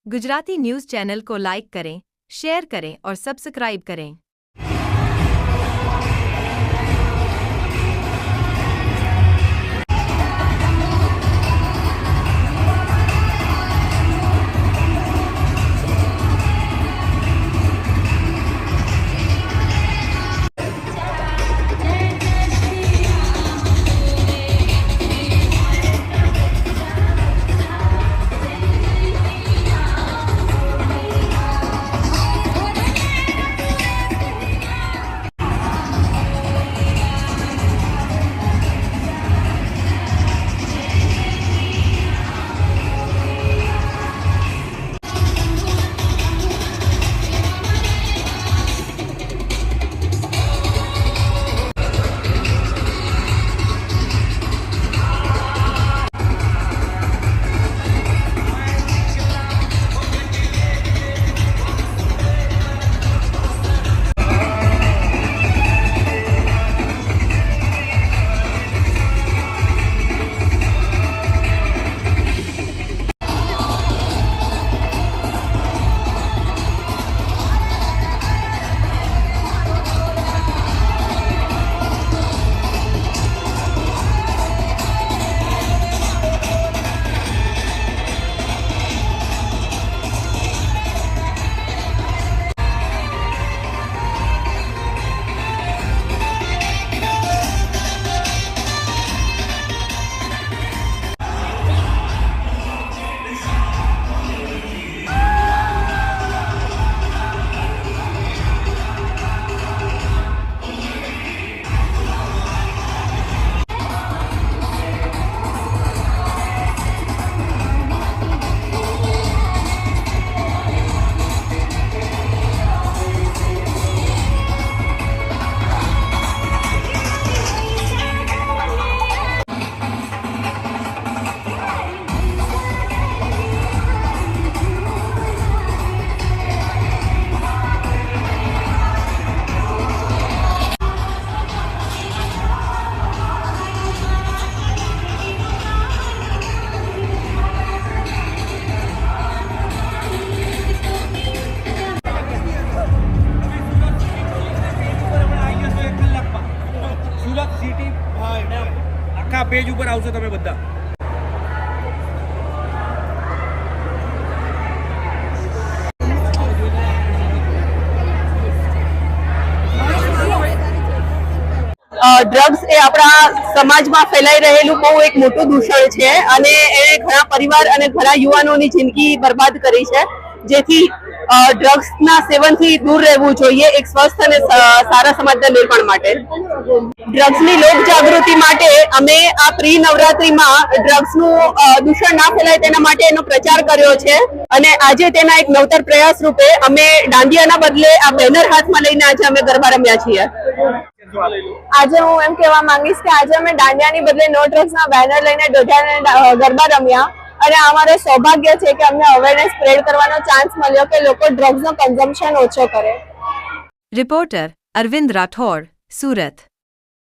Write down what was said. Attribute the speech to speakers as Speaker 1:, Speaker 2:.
Speaker 1: Gujarati news channel को like करें, share करें और सब्सक्राइब करें।
Speaker 2: આખા પેજ ઉપર આવશો તમે બધા।
Speaker 3: ડ્રગ્સ એ આપણા સમાજમાં ફેલાઈ રહેલું બહુ એક મોટું દૂષણ છે અને એને ઘણા પરિવાર અને ઘણા યુવાનોની જિંદગી બરબાદ કરી છે, જેથી ડ્રગ્સના સેવનથી દૂર રહેવું જોઈએ એક સ્વસ્થ અને સારા સમાજના નિર્માણ માટે। ડ્રગ્સની લોક જાગૃતિ માટે અમે આ પ્રી નવરાત્રીમાં ડ્રગ્સનું દૂષણ ના ફેલાય તેના માટે એનો પ્રચાર કર્યો છે અને આજે તેના એક નવતર પ્રયાસ રૂપે અમે દાંડિયાના બદલે આ બેનર હાથમાં લઈને આજે અમે ગરબા રમ્યા છીએ। આજે હું એમ કહેવા માંગીશ કે આજે અમે દાંડિયાની બદલે નો ડ્રગ્સના બેનર લઈને દોઢિયાના ગરબા રમ્યા અને અમારો સૌભાગ્ય છે કે અમને અવેરનેસ સ્પ્રેડ કરવાનો ચાન્સ મળ્યો કે લોકો ડ્રગ્સનો કન્ઝમ્પશન ઓછો કરે।
Speaker 1: રિપોર્ટર અરવિંદ રાઠોડ, સુરત।